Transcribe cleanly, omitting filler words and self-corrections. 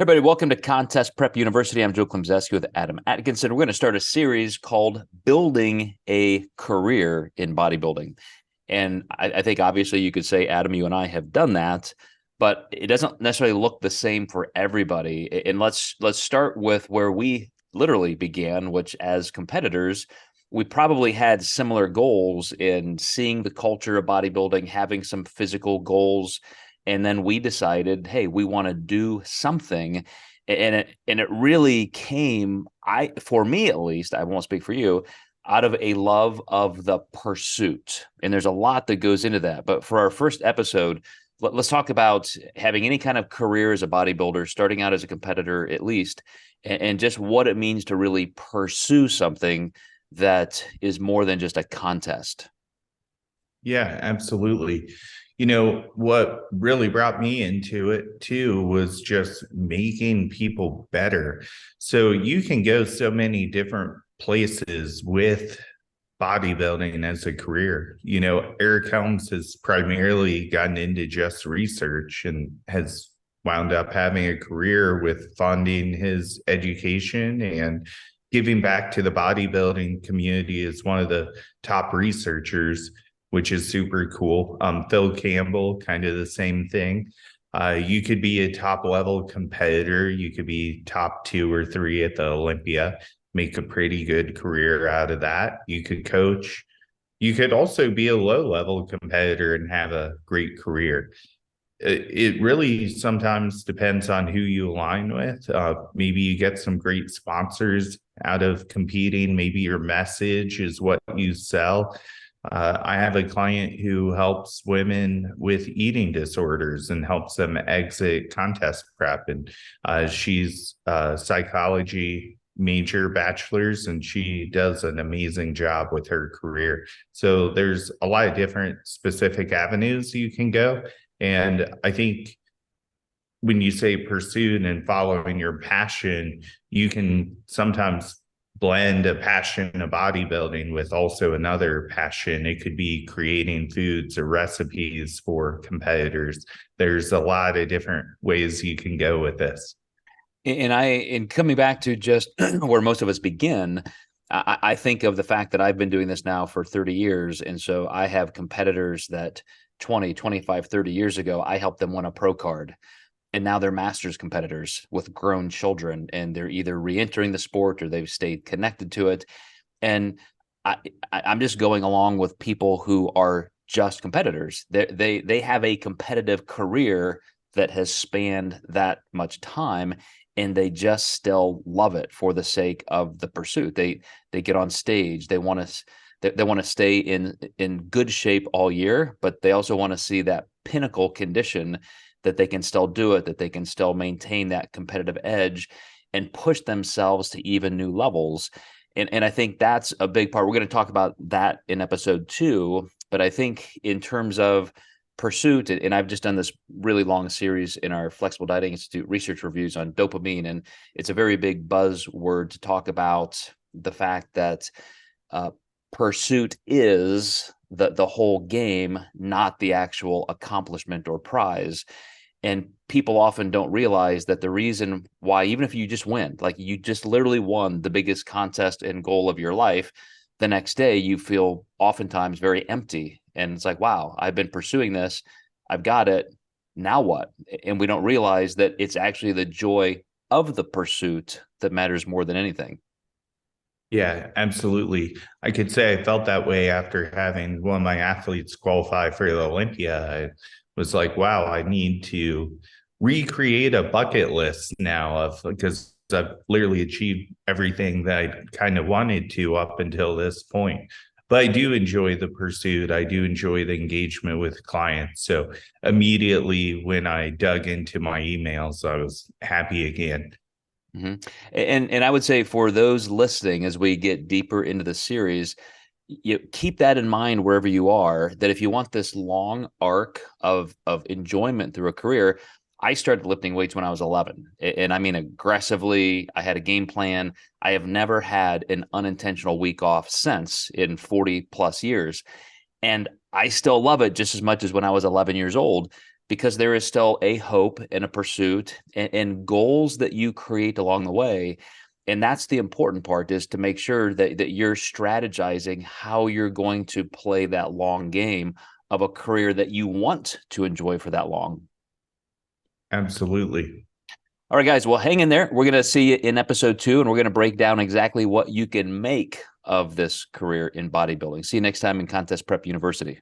Everybody, welcome to Contest Prep University. I'm Joe Klemczewski with Adam Atkinson. We're going to start a series called Building a Career in Bodybuilding. And I think obviously you could say, Adam, you and I have done that, but it doesn't necessarily look the same for everybody. And let's start with where we literally began, which as competitors, we probably had similar goals in seeing the culture of bodybuilding, having some physical goals, and then we decided, hey, we want to do something. And it really came, for me at least, I won't speak for you, out of a love of the pursuit. And there's a lot that goes into that. But for our first episode, let's talk about having any kind of career as a bodybuilder, starting out as a competitor at least, and just what it means to really pursue something that is more than just a contest. Yeah, absolutely. What really brought me into it too was just making people better. So you can go so many different places with bodybuilding as a career. Eric Helms has primarily gotten into just research and has wound up having a career with funding his education and giving back to the bodybuilding community as one of the top researchers, which is super cool. Phil Campbell, kind of the same thing. You could be a top level competitor. You could be top 2 or 3 at the Olympia, make a pretty good career out of that. You could coach. You could also be a low level competitor and have a great career. It really sometimes depends on who you align with. Maybe you get some great sponsors out of competing. Maybe your message is what you sell. I have a client who helps women with eating disorders and helps them exit contest prep. And she's a psychology major bachelor's, and she does an amazing job with her career. So there's a lot of different specific avenues you can go. And I think when you say pursuit and following your passion, you can sometimes blend a passion of bodybuilding with also another passion. It could be creating foods or recipes for competitors. There's a lot of different ways you can go with this. And coming back to just where most of us begin, I think of the fact that I've been doing this now for 30 years. And so I have competitors that 20, 25, 30 years ago, I helped them win a pro card. And now they're masters competitors with grown children, and they're either re-entering the sport or they've stayed connected to it. And I'm just going along with people who are just competitors. They have a competitive career that has spanned that much time, and they just still love it for the sake of the pursuit. They get on stage. They want to stay in good shape all year, but they also want to see that pinnacle condition, that they can still do it, that they can still maintain that competitive edge and push themselves to even new levels. And I think that's a big part. We're going to talk about that in episode 2. But I think in terms of pursuit, and I've just done this really long series in our Flexible Dieting Institute research reviews on dopamine, and it's a very big buzzword to talk about the fact that pursuit is the whole game, not the actual accomplishment or prize. And people often don't realize that the reason why, even if you just win, like you just literally won the biggest contest and goal of your life, the next day you feel oftentimes very empty. And it's like, wow, I've been pursuing this. I've got it. Now what? And we don't realize that it's actually the joy of the pursuit that matters more than anything. Yeah, absolutely. I could say I felt that way after having one of my athletes qualify for the Olympia. I was like, wow, I need to recreate a bucket list now of, because I've literally achieved everything that I kind of wanted to up until this point. But I do enjoy the pursuit. I do enjoy the engagement with clients. So immediately when I dug into my emails, I was happy again. Mm-hmm. And I would say for those listening, as we get deeper into the series, you keep that in mind wherever you are, that if you want this long arc of enjoyment through a career. I started lifting weights when I was 11, and I mean aggressively. I had a game plan. I have never had an unintentional week off since, in 40 plus years. And I still love it just as much as when I was 11 years old. because there is still a hope and a pursuit and goals that you create along the way. And that's the important part, is to make sure that you're strategizing how you're going to play that long game of a career that you want to enjoy for that long. Absolutely. All right, guys, well, hang in there. We're going to see you in episode 2, and we're going to break down exactly what you can make of this career in bodybuilding. See you next time in Contest Prep University.